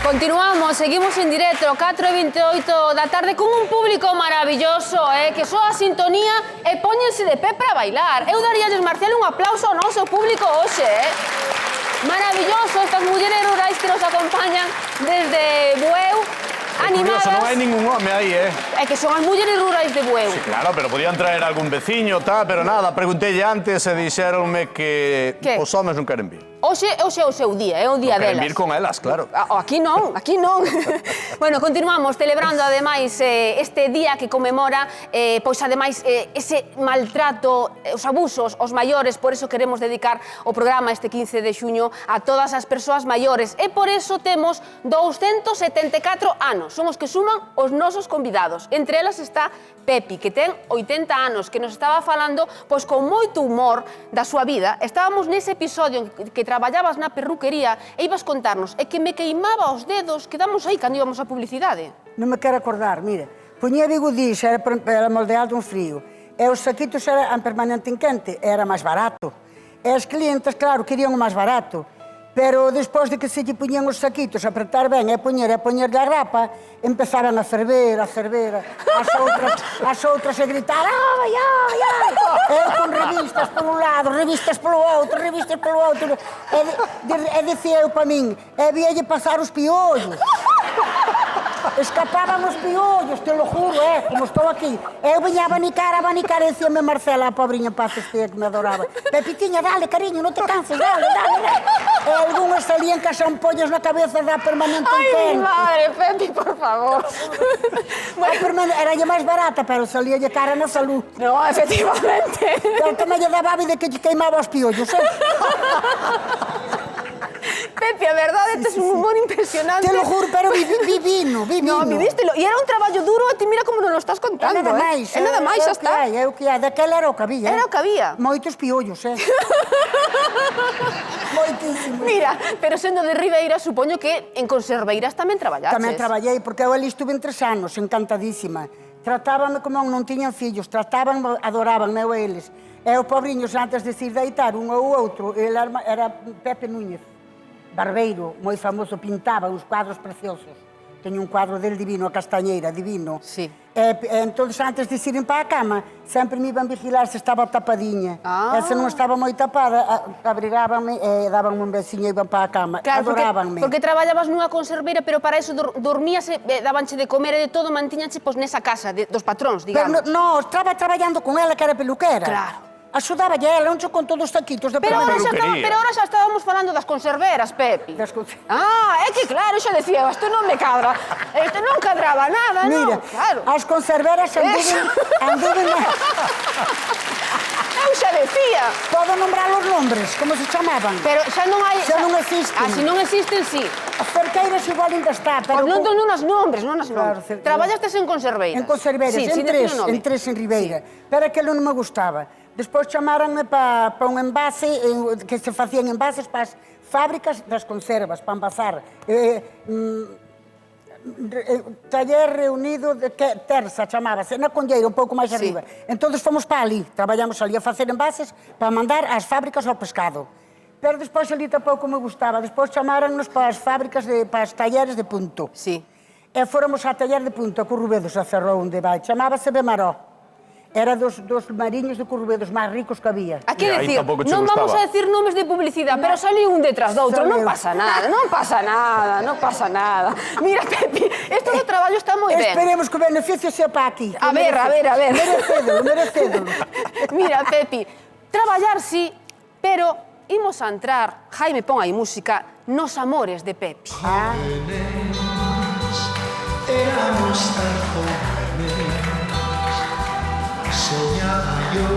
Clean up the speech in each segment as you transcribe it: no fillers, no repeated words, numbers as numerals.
Continuamos, seguimos en directo, 4:28 da tarde, con un público maravilloso, que soa a sintonía e póñense de pé para bailar. Eu daríalles, Marcial, un aplauso ao noso público hoxe, Maravilloso, estas mulleres rurais que nos acompañan desde Bueu, animadas. Curioso, non hai ningún home aí, É que son as mulleres rurais de Bueu. Sí, claro, pero podían traer algún veciño, pero nada, preguntei antes e dixéronme que os homes non queren vir. Hoxe é o seu día, é o día delas. Queren vir con elas, claro. Aquí non, aquí non. Bueno, continuamos celebrando ademais este día que conmemora pois ademais ese maltrato, os abusos aos maiores, por eso queremos dedicar o programa este 15 de xuño a todas as persoas maiores e por eso temos 274 anos, son os que suman os nosos convidados. Entre elas está Pepi, que ten 80 anos, que nos estaba falando pois con moito humor da súa vida. Estábamos nese episodio que traballabas na perruquería e ibas contarnos, é que me queimaba os dedos, quedamos aí cando íbamos a publicidade. Non me quero acordar, mira, poñía bigodís, era moldeado un frío, e os saquitos eran permanente en quente, era máis barato. E as clientes, claro, querían o máis barato, pero despois de que se lle poñían os saquitos, apretar ben e poñer a grapa, empezaran a ferver, as outras a gritar, ai, ai, ai, e con revistas polo lado, revistas polo outro, e dicía eu pa min, e víalle pasar os piollos. Escapaban os piollos, te lo juro, como estou aquí. Eu viña a abanicar, e dicíame Marcela, a pobrinha paz este que me adoraba. Pepitiña, dale, cariño, non te canses, dale. E algúnas salían cas ampollas na cabeza da permanente en quente. Ai, mi madre, Pepi, por favor. Era lle máis barata, pero salíalle cara na salud. No, efectivamente. Pero tamén lle daba de que lle queimaba os piollos, Pepi, a verdade, tes un humor impresionante. Te lo juro, pero vivino. No, vivístelo. E era un traballo duro, e ti mira como non lo estás contando, É nada máis. É nada máis, xa está. É o que hai. Daquela era o que había. Era o que había. Moitos piollos, Moitísimos. Mira, pero sendo de Ribeira, supoño que en conserveiras tamén traballaches. Tamén traballei, porque eu ali estuve en 3 anos, encantadísima. Tratábanme como non tiñan fillos, adorabanme eu a eles. E os pobriños, antes de se ir deitar un ou outro, era Pepe Núñez, barbeiro, moi famoso, pintaba uns cuadros preciosos. Teño un cuadro del divino, a Castañeira, divino. Sí. Entón, antes de se iren para a cama, sempre me iban vigilar se estaba tapadiña. E se non estaba moi tapada, abrigábanme e dabanme un besiño e iban para a cama. Adorábanme. Porque traballabas nunha conserveira, pero para eso dormíase, dabanche de comer e de todo, mantiñanche nesa casa dos patróns, digamos. Pero non, estaba traballando con ela, que era peluquera. Claro. Axudaba ela, non con todos os taquitos de Pero permanente. ahora xa estábamos falando das conserveras, Pepi. É que claro, xa decía, isto non me cadra. Isto non cadraba nada, non? Mira, as conserveras anduven... Eu xa decía. Podo nombrar os nombres, como se chamaban. Pero xa non hai... Xa non existen. Se non existen, sí. As cerqueiras igual ainda está, pero... Non as nombres, non as nombres. Traballastes en conserveiras. En conserveiras, en tres en Ribeira. Pero aquilo non me gustaba. Despois chamaranme para un envase, que se facían envases para as fábricas das conservas, para envasar. Taller reunido de Terza, chamábase, na Conlleira, un pouco máis arriba. Entón fomos para ali, traballamos ali a facer envases para mandar ás fábricas ao pescado. Pero despois ali tampouco me gustaba. Despois chamarannos para as fábricas, para os talleres de Punto. Sí. E fóramos ao taller de Punto, a Currubedos, a Ferrou, onde vai. Chamábase Bemaró. Era dos mariños de Currubedos máis ricos que había. A que decir, non vamos a decir nomes de publicidade, pero salí un detrás do outro, non pasa nada, non pasa nada. Mira, Pepi, isto do traballo está moi ben. Esperemos que o beneficio sea para aquí. A ver. Merecédolo. Mira, Pepi, traballar sí, pero imos a entrar, Jaime, pon aí música, nos amores de Pepi. Éramos tan jóvenes, soñaba yo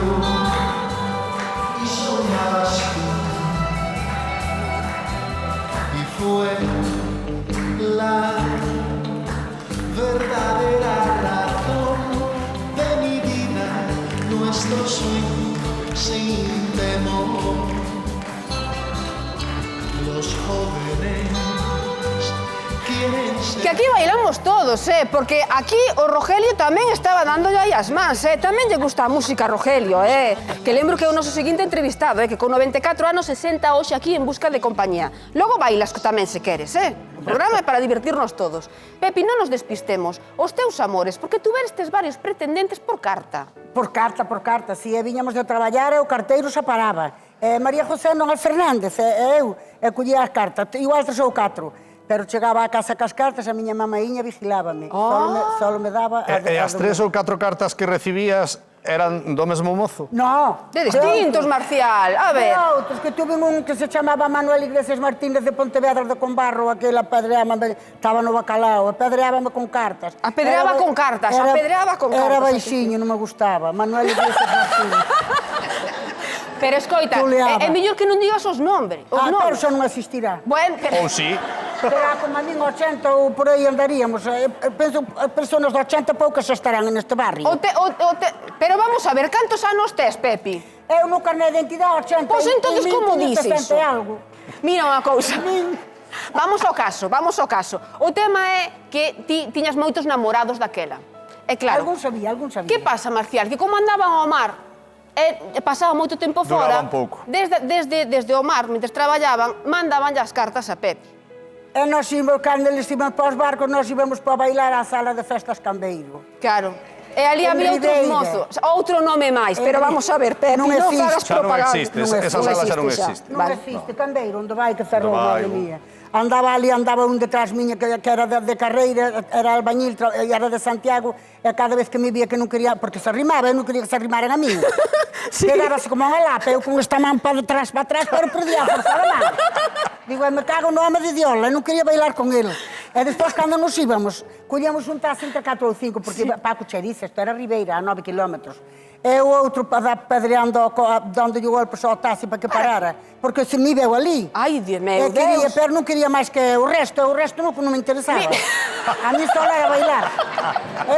y soñabas tú, y fue la verdadera razón de mi vida, nuestro sueño sin temor. Los jóvenes quieren ser. Que aquí bailamos todos, porque aquí o Rogelio tamén estaba dándolle aí as mans, tamén lle gusta a música a Rogelio, que lembro que é o noso seguinte entrevistado, que con 94 anos se senta hoxe aquí en busca de compañía. Logo bailas tamén se queres, O programa é para divertirnos todos. Pepi, non nos despistemos. Os teus amores, porque tu verestes varios pretendentes por carta. Por carta, si viñamos de traballar e o carteiro se paraba. María José Nogales Fernández, eu collía as cartas, igual 3 ou 4. Pero chegaba a casa cas cartas, a miña mamaíña vigilábame. Solo me daba... E as 3 ou 4 cartas que recibías eran do mesmo mozo? No. De distintos, Marcial, a ver. Outros, que tuve un que se chamaba Manuel Iglesias Martínez de Pontevedra de Combarro, aquel apedreábame, estaba no Bacalao, apedreábame con cartas. Apedreaba con cartas, apedreaba con cartas. Era baixiño, non me gustaba. Manuel Iglesias Martínez. Pero escoita, é mellor que non digas os nombres. Pero xa non existirá. Bueno, Ou sí. Será como a min 80 ou por aí andaríamos. Penso, personas de 80 poucas xa estarán neste barrio. Pero vamos a ver, cantos anos tes, Pepi? Eu no carné de identidade 80. Pois entonces como dices iso? Algo. Mira unha cousa. Vamos ao caso. O tema é que ti tiñas moitos namorados daquela. É claro. Algún sabía. Que pasa, Marcial? Que como andaban ao mar, pasaba moito tempo fora, desde o mar, mentre traballaban, mandaban as cartas a Pepi. E nós íbamos, cando eles iban para os barcos, nós íbamos para bailar á sala de festas Cambeiro. Claro. E ali había outros mozos, outro nome máis, pero vamos a ver, Pepi, non fagas propaganda. Non existe, esa sala xa non existe. Non existe, Cambeiro, onde vai que cerrou, madre mía. Andaba un detrás miña que era de carreira, era albañil, era de Santiago, e cada vez que me vía que non quería, porque se arrimaba, eu non quería que se arrimaran a mí. Quedábase como unha lata, eu con esta man para atrás, pero perdía a forza da man. Digo, me cago no home de Diola, eu non quería bailar con ele. E despois, cando nos íbamos, collíamos un taxi entre 4 ou 5, porque Paco Cheriza, isto era Ribeira, a 9 kilómetros. E o outro pedreando, dando-lhe o golpe só ao taxi para que parara, porque se me veu ali. Ai, meu Deus. Pero non quería máis que o resto non me interesaba. A mí só era bailar.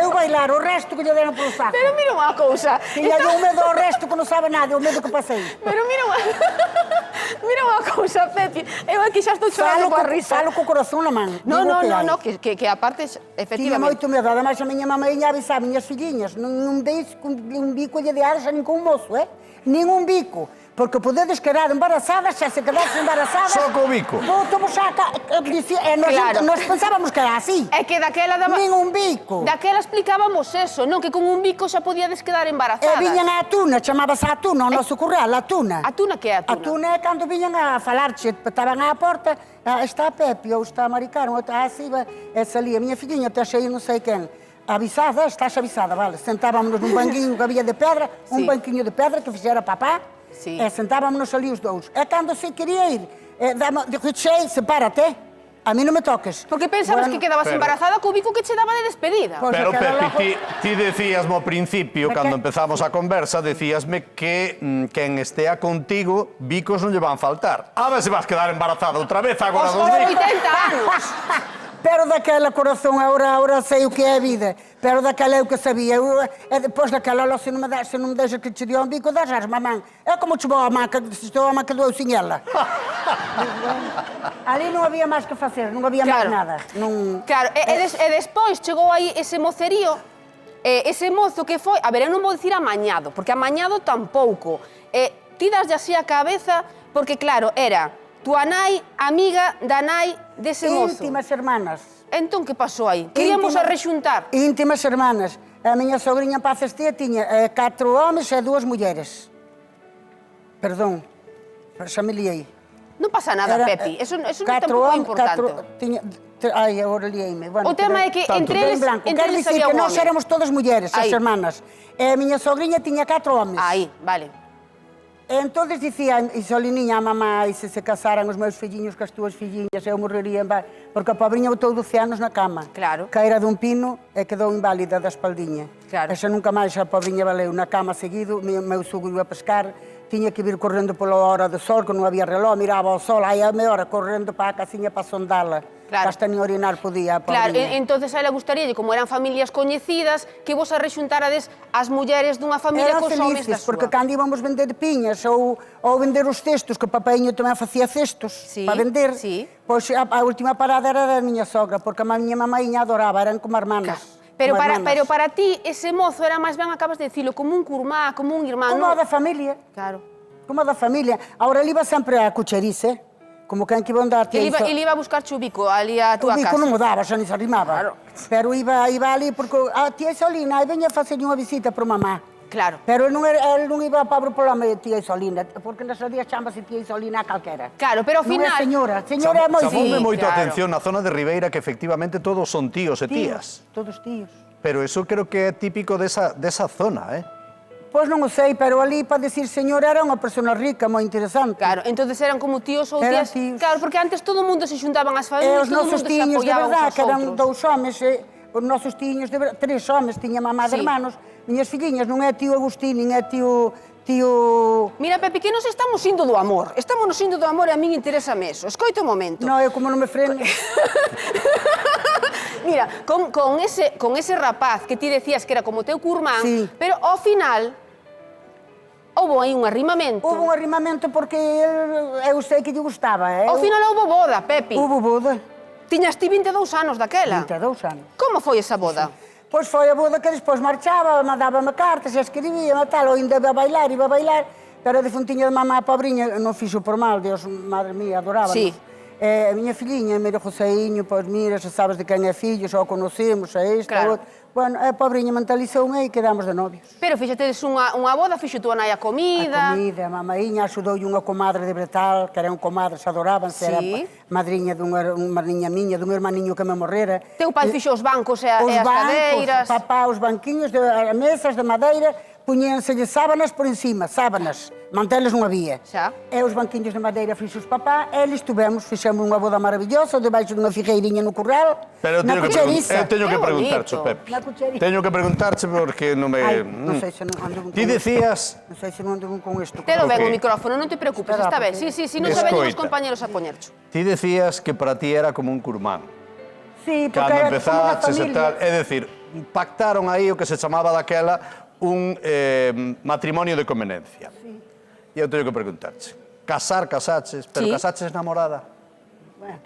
Eu bailar, o resto que lle deron polo saco. Pero mira unha cousa. Tiña eu medo ao resto que non sabe nada, o medo que pasei. Pero mira unha cousa, Pepi, eu aquí xa estou chorando coa risa. Falo co corazón na man. No, que aparte, efectivamente. Tiña moito medo, ademais a miña mamaíña avisaba, miñas filliñas, non deis un bico lle de ares a ningún mozo, nin un bico. Porque podedes quedar embarazadas, xa se quedaste embarazadas... Só co bico. Votamos a... Nós pensábamos que era así. É que daquela daba... Nin un bico. Daquela explicábamos eso, non? Que con un bico xa podíades quedar embarazadas. E viñan a Atuna, chamábase a Atuna, o noso curral, a Atuna. Atuna que é Atuna? Atuna é cando viñan a falarche, estaban á porta, está Pepi ou está Maricano, así, e salía, miña filliña, te achei non sei quen. Avisada, estás avisada, vale. Sentábamos nun banquinho que había de pedra, un banquinho de pedra que fixera papá, e sentábamos ali os dous. E cando se quería ir, dixei, sepárate, a mí non me toques. Porque pensabas que quedabas embarazada co bico que che daba de despedida. Pero, Pepi, ti decíasme ao principio, cando empezamos a conversa, decíasme que quen estea contigo, bicos non lle van faltar. A ver se vas quedar embarazada outra vez agora dos bicos. 80 anos. Pero daquela corazón, agora sei o que é a vida. Pero daquela é o que sabía. E depois daquela, se non me deixas que te dio un bico, deixas, mamãe. É como te vou a maca, estou a maca doeu sin ela. Ali non había máis que facer, non había máis nada. Claro, e despois chegou aí ese mocerío, ese mozo que foi, a ver, eu non vou dicir amañado, porque amañado tampouco. Ti daslle así a cabeza, porque claro, era túa nai, amiga da nai dese mozo. Íntimas hermanas. Entón, que pasou aí? Queríamos a rexuntar. Íntimas hermanas. A miña sogriña Paz Estía tiña 4 homes e 2 mulleres. Perdón, xa me liei. Non pasa nada, Pepi, eso non é tampouco importante. Ai, agora liei-me. O tema é que entre eles había un home. Nós éramos todas mulleres, as hermanas. E a miña sogriña tiña 4 homes. Aí, vale. Entón dicía, e Soliniña, a mamá, e se casaran os meus filliños que as túas filliñas, eu morrería, porque a pobriña botou 12 anos na cama. Claro. Caera dun pino e quedou inválida da espaldiña. Claro. E xa nunca máis a pobriña valeu na cama seguido, meu sogro iba a pescar, tiña que vir correndo pola hora do sol, que non había reloj, miraba ao sol, aí a meia hora correndo para a casiña para sondala. hasta ni orinar podía, Claro, pobriña. entonces a ela gustaríalle, como eran familias coñecidas, que vos arrexuntarades as mulleres dunha familia Eran cos homes da felices, porque súa. cando íbamos vender piñas ou vender os cestos, que o papaiño tamén facía cestos Sí, para vender, sí. pois a última parada era da miña sogra, porque a miña mamaiña adoraba, eran como hermanas. Pero como para, hermanas. pero para ti, ese mozo era máis ben, acabas de dicilo, como un curmá, como un irmán, Como non? da familia, Claro. como da familia. Ahora ele iba sempre a cucherice, como que iba andar... Ele iba a buscar chubico ali a O túa bico casa. non mudaba, xa ni se arrimaba. Claro. Pero iba ali porque a tía Isolina, aí veña a facer unha visita para mamá. Claro. Pero ele non iba a pobre pola tía Isolina, porque nas días chamase tía Isolina a calquera. Claro, pero ao Non é final... señora, señora é moi... Chamoume Sí, moito a claro. atención na zona de Ribeira que efectivamente todos son tíos e tías. Todos tíos. Pero eso creo que é típico desa zona, eh? Pois non o sei, pero ali para decir señora era unha persona rica, moi interesante. Claro, entonces eran como tíos ou Eran tías... tíos. Claro, porque antes todo o mundo se xuntaban as E familias, os todo o nosos mundo se tiños, de apoiaban verdad, uns que aos eran outros. 2 homes, os nosos tiños, tres homes, tiña mamá de Sí. hermanos, miñas filliñas, non é tío Agustín, nin é tío... Mira, Pepi, que nos estamos indo do amor. Estamos nos indo do amor e a min interésame eso. Escoita un momento. No, eu como non me freno... Mira, con ese rapaz que ti decías que era como teu curmán, Sí. pero ao final houve aí un arrimamento. Houve un arrimamento porque eu sei que lle gustaba, Ao final houve boda, Pepi. Houve boda, Tiñas ti 22 anos daquela. 22 anos. Como foi esa boda? Pois foi a boda que despois marchaba, mandaba-me cartas, escribía, tal, ou ainda iba a bailar, pero a defuntiña de mamá pobriña non fixo por mal, Deus, madre mía, adorábanos. Sí. A miña filliña, mira, Joséiño, pois mira, xa sabes de quen é fillo, xa o conocemos, a esta, Claro. a outra. Bueno, a pobriña mentalizoume e quedamos de novios. Pero fíxatedes unha boda, fixo tú a nai a A comida. comida, a mamaíña axudoulle unha comadre de Bretal, que eran comadres, adorábanse, Sí. era madriña unha madriña miña, dun hermaniño que me morrera. Teu pai fixo os bancos e Os as bancos, cadeiras. papá, os banquiños, as mesas de madeira, puñénselle sábanas por encima, sábanas, manteles non había. Xa. E os banquiños de madeira fixos papá, eles fixemos unha boda maravillosa, debaixo dunha figueiriña no curral, Pero na teño que cucheriza. teño que Qué preguntarche, bonito. Pepe. Na cucheriza. Teño que preguntarche porque non me... Ai, non sei se non ando Ti decías... Non sei se non ando con isto. Telo ben Ok. o micrófono, non te preocupes, Espera, está ben. porque- Sí, non se veñen os Escoita. compañeros a poñercho. Ti decías que para ti era como un curmán. Sí, porque Cando era como unha empezaches e familia. tal, é dicir, pactaron aí o que se chamaba daquela un matrimonio de conveniencia. Sí. E eu teño que preguntarche, casaches, pero Sí. casaches namorada? Bueno,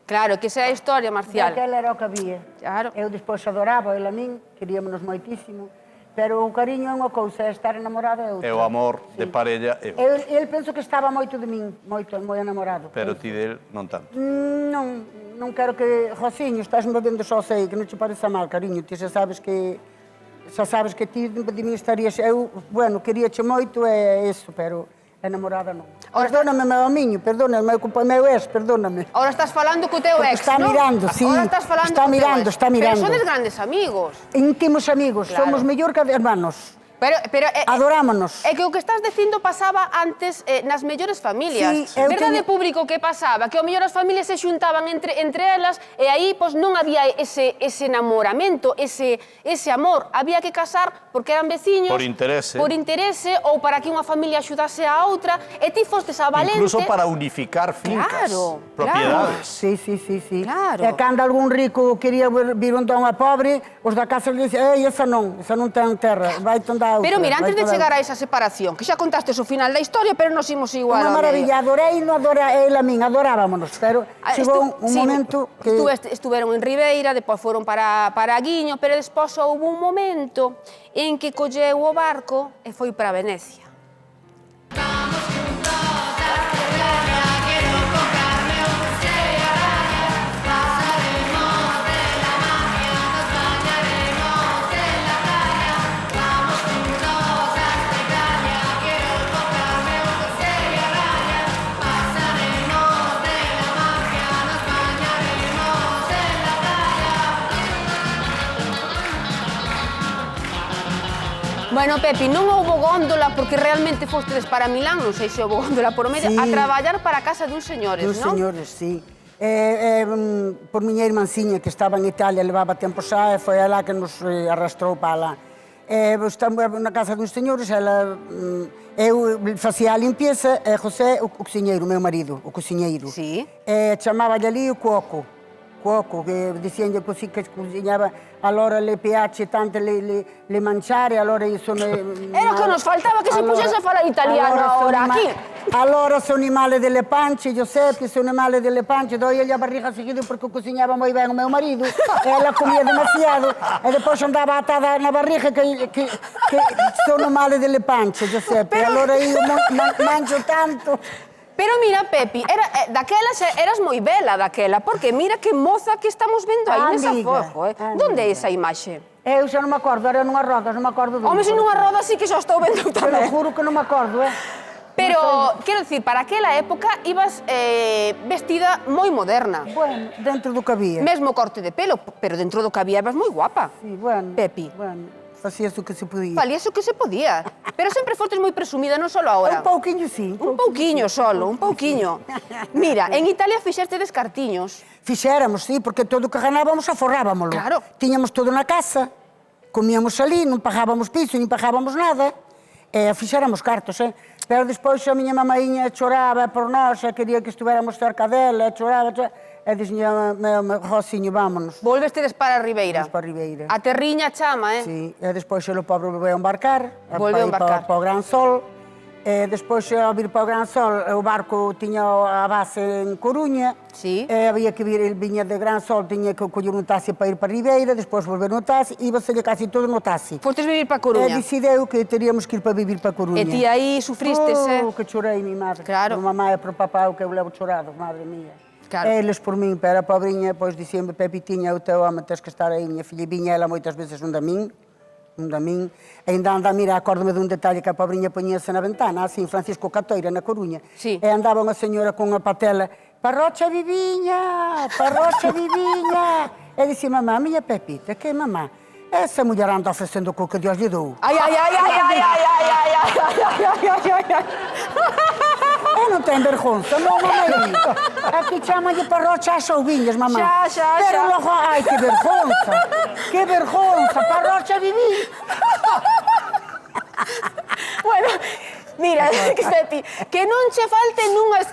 Claro, que esa é a historia, Marcial. aquela era o que había. Claro. Eu despois adoraba, ele a min, queríamos moitísimo, pero o cariño é unha cousa, estar enamorado é outra. E o amor de parella é Eu, ele penso que estaba moito de min, moito, moi enamorado. pero ti del non tanto. Non quero que... Josiño, estás me vendo só sei, que non te pareza mal, cariño, ti xa sabes que ti de min estarías... Eu, bueno, queríache moito e iso, pero enamorada non. Perdóname, meu amiño, perdóname, meu ex, perdóname. Ahora estás falando co teu Porque ex, está non? mirando, sí. Ahora estás falando Está co teu mirando, ex. está mirando. Pero sodes grandes amigos. Íntimos amigos, Claro. somos mellor que hermanos. Pero Adorámonos. É que o que estás dicindo pasaba antes nas mellores familias. Sí, eu Verdade teño- público que pasaba, que ao mellor as familias se xuntaban entre elas e aí pois non había ese enamoramento, ese amor. Había que casar porque eran veciños. Por interese. Por interese ou para que unha familia axudase a outra. E ti fostes a valente. Incluso para unificar fincas, Claro, propiedades. Sí. Claro. E cando algún rico quería vir onde a unha pobre, os da casa lhe dicen, esa non ten terra, vai onde a outra. Pero mira, antes de vai chegar a esa separación, que xa contaste o final da historia, pero nos imos igual Unha ao medio. maravilla, ele a min, adorábamonos, pero chegou un Sí, momento que... Estuveron en Ribeira, depois foron para Guiño, pero despois houve un momento en que colleu o barco e foi para Venecia. Bueno, Pepi, non houbo góndola porque realmente fostedes para Milán, non sei se houbo góndola por medio, Sí. a traballar para a casa duns señores, Dos non? señores, sí. Por miña irmanciña que estaba en Italia, levaba tempo xa, e foi ela que nos arrastrou para lá. Estamos na casa dos señores, eu facía a limpieza, e José, o cociñeiro, meu marido, o cociñeiro. Sí. Chamaballe ali o coco. cuoco, che dicendo così che cucinava, allora le piace tanto le mangiare, allora io sono... Era che nos faltaba que se pusiese a falar italiano ahora, aquí. Allora sono i male delle pance, Giuseppe, sono i male delle pance, doi a barriga seguido perché cucinava molto bene o meu marido, e ela comia demasiado, e depois andava atada na barriga que sono male delle pance, Giuseppe, allora io mangio tanto. Pero mira, Pepi, eras moi bela daquela, porque mira que moza que estamos vendo aí nesa foto, Donde é esa imaxe? Eu xa non me acordo, era nunha roda, non me acordo Home, se nunha roda sí que xa estou vendo Te lo tamén. juro que non me acordo, Pero, quero dicir, para aquela época ibas vestida moi moderna. Bueno, dentro do que había. Mesmo corte de pelo, pero dentro do que había ibas moi guapa. Sí, bueno. Pepi. Bueno, facías o que se podía. Valías o que se podía. Pero sempre fotes moi presumida, non solo ahora. Un pouquiño, sí. Un pouquiño solo, un pouquiño. Mira, en Italia fixeste descartiños. Fixéramos, sí, porque todo o que ganábamos aforrábamoslo. Claro. Tiñamos todo na casa, comíamos ali, non pagábamos piso, nin pagábamos nada. Fixéramos cartos, Pero despois a miña mamaíña choraba por nós, quería que estuéramos cerca dela, choraba, e dixía, meu Josiño, vámonos. Volvestedes para a Ribeira. Vamos para a Ribeira. A terriña chama, Sí, e despois o pobre volveu a embarcar, Volveu a embarcar. para o Gran Sol, e despois ao vir para o Gran Sol, o barco tiña a base en Coruña, Sí. e había que vir, el viña de Gran Sol, tiña que coller un taxi para ir para Ribeira, despois volver no taxi, íbaselle casi todo no taxi. Fostes vivir para E Coruña. decideu que teríamos que ir para vivir para Coruña. E ti aí sufristes, Que chorei, mi madre. Claro. Por mamá e por papá, o que eu levo chorado, madre mía. Claro. Eles por min, pero a pobrinha, pois dicíame, Pepitiña, o teu home, tens que estar aí, minha filha. Viña ela moitas veces un da min, e ainda anda a mirar, acórdome dun detalle que a pobrinha poñíase na ventana, así, Francisco Catoira, na Coruña. Sí. E andaba unha señora con unha patela, parrocha viviña, e dicía, mamá, miña Pepita, que mamá? Esa muller anda ofrecendo co que Dios lle dou. Ai, ai, ai, ai, ai, ai, ai, ai, ai, ai, ai, ai. Non ten vergonza, non, mamãe. Aquí chamalle parrocha ás ouviñas, mamá. Xa. Pero logo, ai, que vergonza, parrocha viví. Bueno, mira, Pepi, que non che falte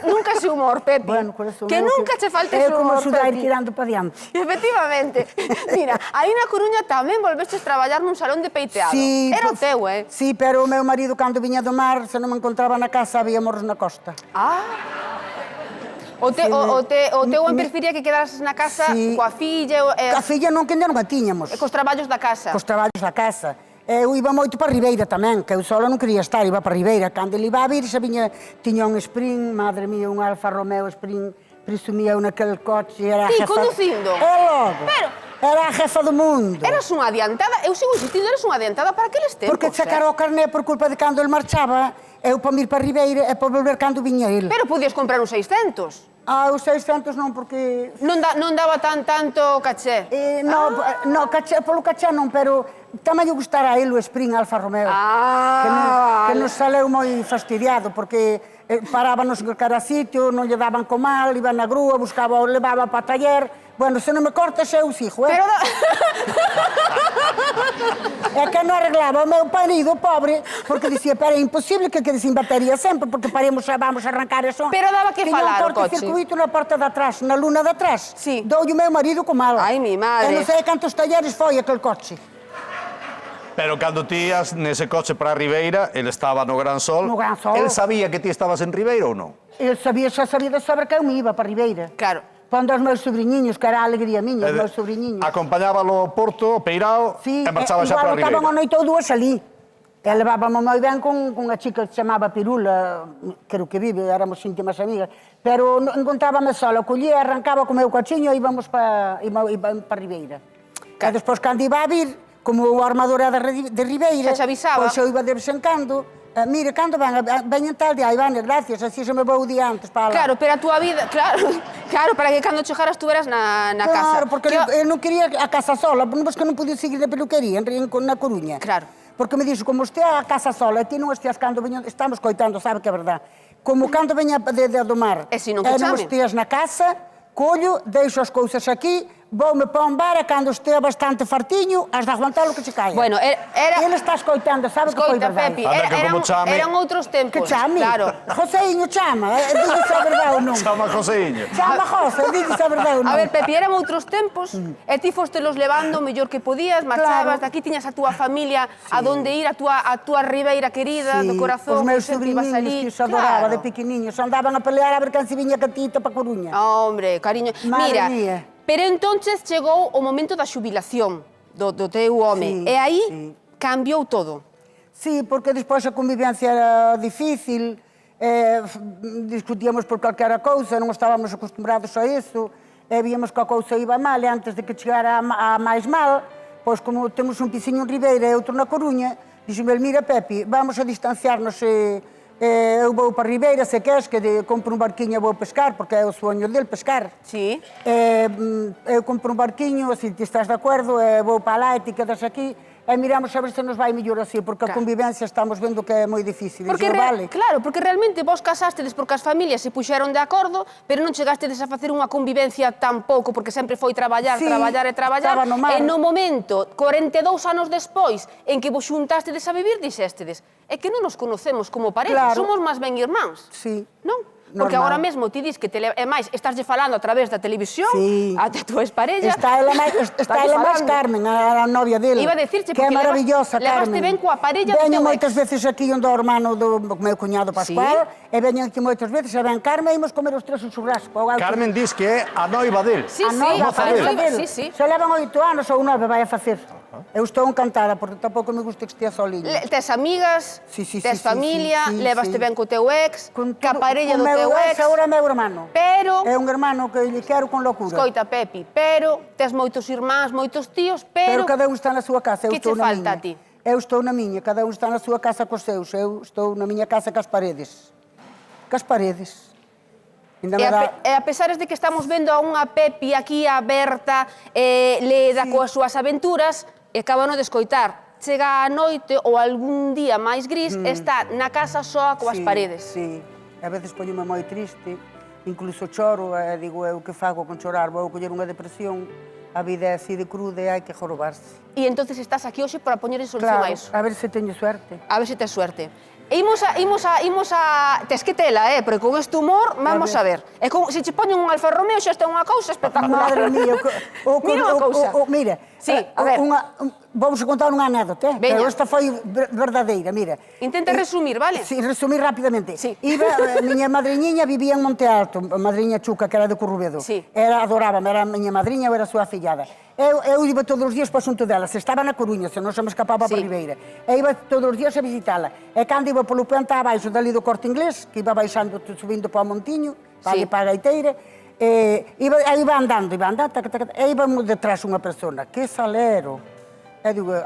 nunca ese humor, Pepi. Bueno, por eso que nunca che falte ese humor, humor, é como sudar Pepi. tirando para diante. Efectivamente. Mira, aí na Coruña tamén volvestes traballar nun salón de peiteado. Sí, Era o pues, teu, Sí, pero o meu marido, cando viña do mar, se non me encontraba na casa, había morros na costa. O teu prefería que quedaras na casa coa filla A filla non, que ainda non a tiñamos. e cos traballos da casa. Cos traballos da casa. Eu iba moito para Ribeira tamén, que eu sola non quería estar, iba para Ribeira. Cando ele iba a vir, xa viña, tiña un Spring, madre mía, un Alfa Romeo Spring, presumía naquele coche, era a Ti, jefa... conducindo? logo. Pero... Era a jefa do mundo. Eras unha adiantada, eu sigo insistindo, eras unha adiantada para aqueles tempos. Porque sacaron o carné por culpa de cando ele marchaba, eu para vir para Ribeira e para volver cando viña ele. Pero podías comprar uns 600. Os 600 non, porque... Non daba tanto caché. No, caché, polo caché non, pero tamén lle gustara a ele o Spring Alfa Romeo. Que nos saleu moi fastidiado, porque parábanos en cada sitio, non lle daban comal, iba na grúa, buscaba, levaba para taller. Bueno, se non me cortas, eu sigo, Pero... É que non arreglaba o meu marido, pobre, porque dicía, pero é imposible que quede sin batería sempre, porque vamos a arrancar eso. Pero daba que falar o coche. Tiña un cortocircuito na porta de atrás, na luna de atrás. Sí. Doulle o meu marido co mal. Ai, mi madre. E non sei cantos talleres foi aquel coche. Pero cando ti ibas nese coche para a Ribeira, ele estaba no Gran Sol. No Gran Sol. El sabía que ti estabas en Ribeira ou non? Eu xa sabía de sobre que eu me iba para Ribeira. Claro. Pondo os meus sobrinhiños, que era a alegría miña, os meus sobrinhiños. Acompañábalo ao Porto, ao Peirao, Sí, e marchaba xa para a Ribeira. Igual botaban a noite ou dúas ali. E levábamos moi ben con unha chica que se chamaba Pirula, creo que vive, éramos íntimas amigas, pero encontrábame sola, collía, arrancaba co meu cochiño e íbamos para Ribeira. E despois, cando iba a vir, como o armador era de Ribeira, Xa te avisaba. pois eu iba de vez en cando, mire, cando veñen tal día, Iván, gracias, así se me vou o día antes para lá. Claro, pero a túa vida, claro, para que cando chegaras tú eras na casa. Claro, porque eu non quería a casa sola, porque que non podía seguir na peluquería na Coruña. Claro. Porque me dixo, como este a casa sola, e ti non estias cando veño, estamos coitando, sabe que é verdad, como cando veña do mar, E se non que non chame. estias na casa, collo, deixo as cousas aquí, voume para un bar e cando estea bastante fartiño, has de aguantar o que se caia. Bueno, Ele está escoitando, sabe que foi Escoita, verdade. Pepi, Anda, que como chame. eran outros tempos. Que chame? Claro. Joséiño chama, digo se a verdade ou non. Chama Joseiño. Chama José, digo se a verdade ou non. A ver, Pepi, eran outros tempos e ti fostelos levando o mellor que podías, marchabas, Claro. daqui tiñas a túa familia a donde ir, a túa ribeira querida, do corazón, os meus sempre ibas sobrinhos ali. que os adoraba de Claro. pequeniños, andaban a pelear a ver quen se viña catita para Coruña. Hombre, cariño. Madre Mira, mía. pero entonces chegou o momento da xubilación do teu home. Sí, E aí sí. cambiou todo. Sí, porque despois a convivencia era difícil, discutíamos por calquera cousa, non estábamos acostumbrados a iso, e víamos que a cousa iba mal, e antes de que chegara a máis mal, pois como temos un piciño en Ribeira e outro na Coruña, dixeme, mira, Pepi, vamos a distanciarnos eu vou para Ribeira, se queres, que compro un barquiño e vou pescar, porque é o sueño dele, pescar. Sí. Eu compro un barquiño, se ti estás de acordo, vou para lá e ti quedas aquí, e miramos a ver se nos vai mellor así, porque a Claro. convivencia estamos vendo que é moi difícil. Porque Dixo, vale. Claro, porque realmente vos casastedes porque as familias se puxeron de acordo, pero non chegastedes a facer unha convivencia tampouco, porque sempre foi traballar, Sí, traballar e traballar. estaba no mar. E no momento, 42 anos despois, en que vos xuntastedes a vivir, dixéstedes, é que non nos conocemos como pareja, Claro. somos máis ben irmáns. Sí. Non? Porque Normal. agora mesmo ti dis que é máis, estáslle falando a través da televisión, Sí. a túa exparella. Está ela máis Carmen, a novia dele. Iba a decirche, que é porque maravillosa, levaste Carmen. ben coa parella do Veño teu moitas ex. veces aquí onde o hermano do meu cuñado Pascual, e veño aquí moitas veces, e ven Carmen, e imos comer os tres un churrasco. Carmen dis que é a noiva del. Sí, A sí, noiva, a parece noiva, dele. sí, sí. Se levan 8 anos ou 9 vai a facer. Eu estou encantada, porque tampouco me gusta que estea soliña. Tes amigas, Sí, sí, tes sí, familia, sí, sí, levaste sí. ben co teu ex, ca parella do o meu teu ex. agora é meu hermano. Pero, É un hermano que lle quero con locura. escoita, Pepi, pero tes moitos irmáns, moitos tíos, Pero pero cada un está na súa casa, eu que estou che na falta miña. a ti? Eu estou na miña, cada un está na súa casa cos seus, eu estou na miña casa cas paredes. Cas paredes. Ainda me dá... E a pesares de que estamos vendo a unha Pepi aquí aberta, leda coas súas aventuras, e acabano de escoitar. Chega a noite ou algún día máis gris, está na casa soa coas paredes. Sí, a veces poñome moi triste, incluso choro, e digo eu que fago con chorar, vou coller unha depresión, a vida é así de cruda e hai que jorobarse. E entonces estás aquí hoxe para poñer en solución Claro, a iso. a ver se teño suerte. A ver se tes suerte. Imos a... Tes que tela, porque con este humor vamos a ver. E se che poñen un Alfa Romeo xa está unha cousa espectacular. Madre mía, Mira unha cousa. Mira, Sí, a ver. Vamos a contar unha anécdota, Veña. pero esta foi verdadeira, mira. Intenta resumir, vale? Sí, resumir rapidamente. Sí. Iba, a miña madriñiña vivía en Monte Alto, a madriña Chuca, que era de Corrubedo. Sí. Adorábame, era a miña madriña, eu era a súa fillada. Eu iba todos os días para o asunto dela, se estaba na Coruña, se non se me escapaba Sí. para Ribeira. E iba todos os días a visitala. E cando iba polo puente abaixo dali do Corte Inglés, que iba baixando, subindo para o Montiño, para Sí. a gaiteira, iba andando, tac, tac, tac, e iba detrás unha persona. Que salero! E digo,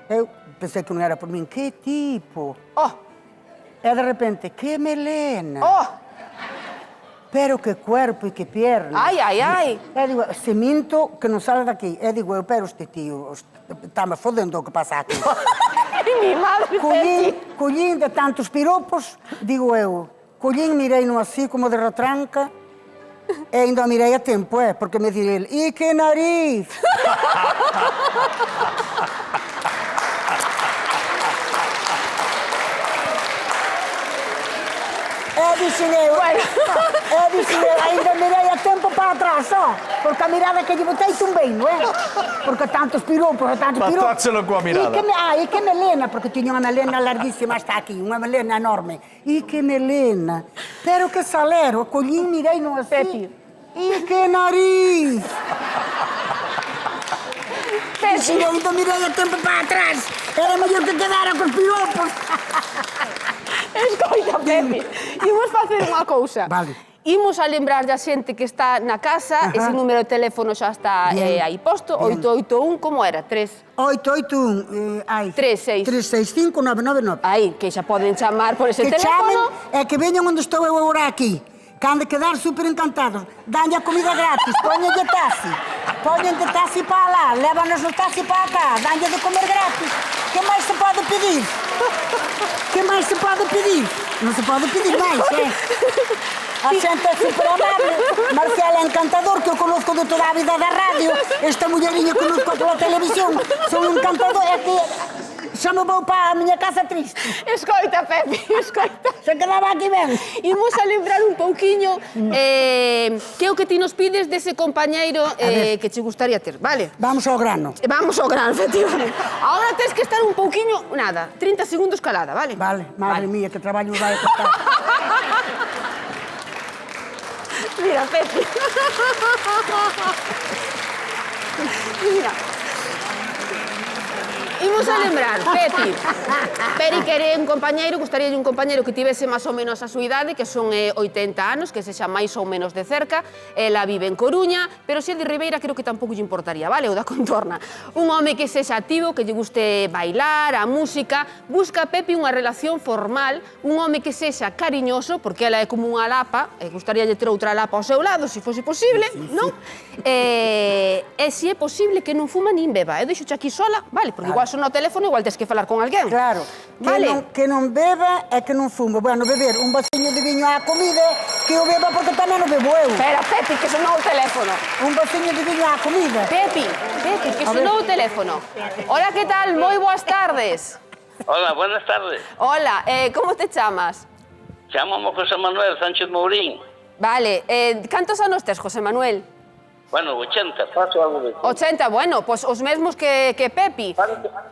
eu pensei que non era por min. Que tipo? Oh, E de repente, que melena! oh, Pero que cuerpo e que pierna! ai, ai, ai. E digo, se minto, que non sale daqui. E digo, pero este tío está-me fodendo o que pasa aquí. Mi madre, Pepi. Collín de tantos piropos, digo eu, collín, mirei-no así como de retranca, e ainda o mirei a tempo, porque me direi ele, e que nariz! dixen eu, ainda mirei a tempo para atrás, porque a mirada que lle botei tumbei, non é? Porque tantos piropos, Batáchelo coa mirada. E que melena, porque tiña unha melena larguísima hasta aquí, unha melena enorme. E que melena, pero que salero, collín, mirei non así. Pepi. E que nariz! Dixen eu, ainda mirei a tempo para atrás, era mellor que quedara cos piropos. Escoita, Pepi, imos facer unha cousa. Vale. Imos a lembrar da xente que está na casa, Ajá. ese número de teléfono xa está Bien. aí posto, Bien. 881, como era? 881, 365 999. Aí, que xa poden chamar por ese Que chamen teléfono. e que veñan onde estou eu agora aquí. Que han de quedar super encantados. Danlle a comida gratis, poñenlle taxi. Poñenlle taxi para lá, lévanos o taxi para cá, danlle de comer gratis. Que máis se pode pedir? Que máis se pode pedir? Non se pode pedir máis, A xente é super amable. Marcial é encantador, que eu conozco de toda a vida da radio. Esta mulleriña conozco pola televisión. Son encantador, é que xa me vou para a miña casa triste. Escoita, Pepi, escoita. Se quedaba aquí ben. Imos a lembrar un pouquiño que é o que ti nos pides dese compañeiro que che gustaría ter, vale? Vamos ao grano. Vamos ao grano, efectivamente. Ahora tens que estar un pouquiño, nada, 30 segundos calada, vale? Vale, madre mía, que traballo vai a costar. Mira, Pepi. Mira. Imos a lembrar, Pepi. Peri quere un compañeiro, gustaríalle un compañeiro que tivese máis ou menos a súa idade, que son 80 anos, que sexa máis ou menos de cerca. Ela vive en Coruña, pero se é de Ribeira creo que tampouco lle importaría, vale? O da contorna. Un home que sexa activo, que lle guste bailar, a música. Busca Pepi unha relación formal, un home que sexa cariñoso, porque ela é como unha lapa, e gustaríalle ter outra lapa ao seu lado, se fose posible, non? E se é posible que non fuma nin beba. Eu deixo aquí sola, vale? Porque igual no teléfono, igual tens que falar con alguén. Claro. Vale. Que non beba e que non fume. Bueno, beber un vasiño de viño á comida, que o beba porque tamén o bebo eu. Espera, Pepi, que sonou o teléfono. Un vasiño de viño á comida. Pepi, que sonou o teléfono. Hola, que tal? Moi boas tardes. Hola, buenas tardes. Hola, como te chamas? Chámame José Manuel Sánchez Mourín. Vale, cantos anos tes, José Manuel? Bueno, 80, paso algo de... 80, bueno, pois os mesmos que Pepi.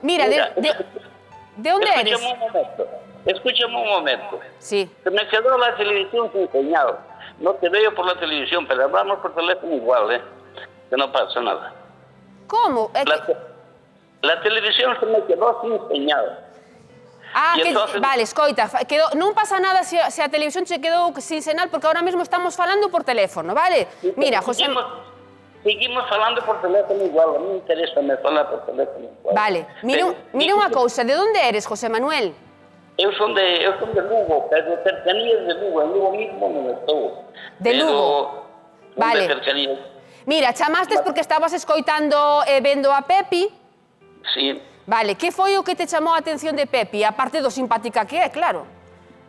Mira, de onde eres? Escúchame un momento. Sí. Se me quedó la televisión sin señal. No te veo por la televisión, pero hablamos por teléfono igual, ¿eh? Que no pasa nada. Como? La televisión se me quedó sin señal. Ah, Y que, entonces... vale, escoita, non pasa nada se a televisión che quedou sin señal, porque ahora mesmo estamos falando por teléfono, vale? Sí, mira, José... Seguimos falando por teléfono igual, a mí me interesa me falar por teléfono igual. Vale, mira unha cousa, de onde eres, José Manuel? Eu son de Lugo, pero de cercanías de Lugo, en Lugo mismo non estou. De Lugo? Vale. De cercanías. Mira, chamastes porque estabas escoitando e vendo a Pepi. Sí. Vale, que foi o que te chamou a atención de Pepi, aparte do simpática que é, claro?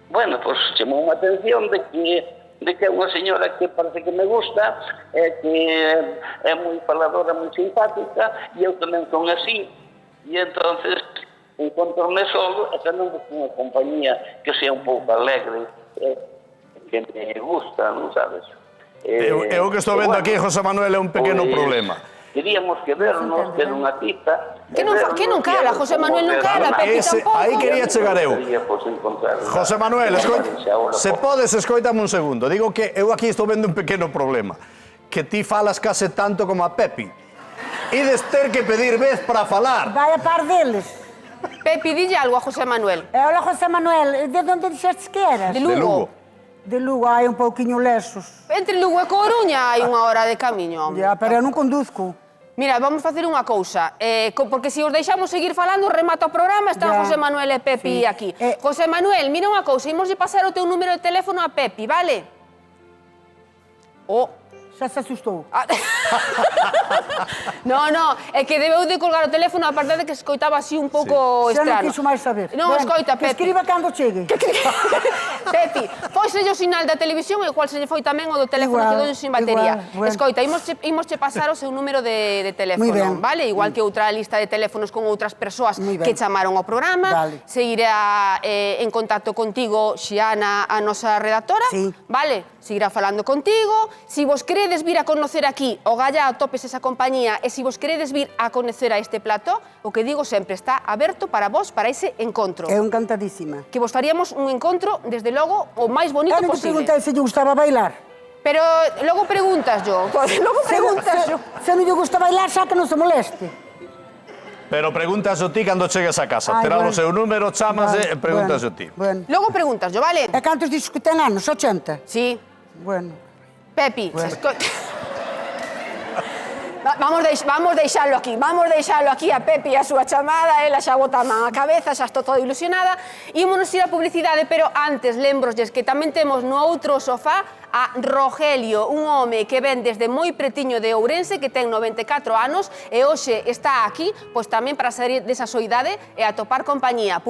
Bueno, pues chamou a atención de que é unha señora que parece que me gusta, que é moi faladora, moi simpática, e eu tamén son así. E entonces encontrome solo, e tamén busco unha compañía que sea un pouco alegre, que me gusta, non sabes? Eu que estou vendo aquí, José Manuel, é un pequeno problema. Queríamos que vernos, ter unha cita... Que non cala, José Manuel non cala, Pepi tampouco. Aí quería chegar eu. José Manuel, se podes, escoítame un segundo. Digo que eu aquí estou vendo un pequeno problema. Que ti falas case tanto como a Pepi. Ides ter que pedir vez para falar. Vai a par deles. Pepi, dille algo a José Manuel. Hola, José Manuel, de onde dixestes que eras? De Lugo. De Lugo, hai un pouquiño lesos. Entre Lugo e Coruña hai unha hora de camiño, home. Ya, pero eu non conduzco. Mira, vamos facer unha cousa, porque se os deixamos seguir falando, remata o programa, están José Manuel e Pepi aquí. José Manuel, mira unha cousa, imoslle pasar o teu número de teléfono a Pepi, vale? Xa se asustou. No, é que debeu de colgar o teléfono, a parte de que escoitaba así un pouco extraño. Xa non quixo máis saber. Non, escoita, Pepi. Que escriba cando chegue. Pepi, foiselle o sinal da televisión, igual se lle foi tamén o do teléfono que dou sin batería. Escoita, imosche pasar o seu número de teléfono, vale? Igual que outra lista de teléfonos con outras persoas que chamaron ao programa. Seguirá en contacto contigo Xiana, a nosa redactora, vale? Seguirá falando contigo. Si vos queredes vir a conocer aquí o Galla a topes esa compañía e si vos queredes vir a conocer a este plató, o que digo sempre, está aberto para vos, para ese encontro. Eu encantadísima. Que vos faríamos un encontro, desde logo, o máis bonito posible. Eu non te preguntei se lle gustaba bailar. Pero logo preguntas yo. Logo preguntas yo. Se non lle gusta bailar, xa que non se moleste. Pero preguntas o ti cando chegues a casa. Terá o seu número, chamase e preguntas o ti. Logo preguntas yo, vale? E cantos dixos que ten anos? 80? Sí. Bueno. Pepi, vamos deixalo aquí a Pepi a súa chamada, ela xa bota a man a cabeza, xa estou toda ilusionada. Ímonos ir a publicidade, pero antes lembrosles que tamén temos no outro sofá a Rogelio, un home que ven desde moi pretiño de Ourense, que ten 94 anos, e hoxe está aquí, pois tamén para sair desa soidade e a topar compañía.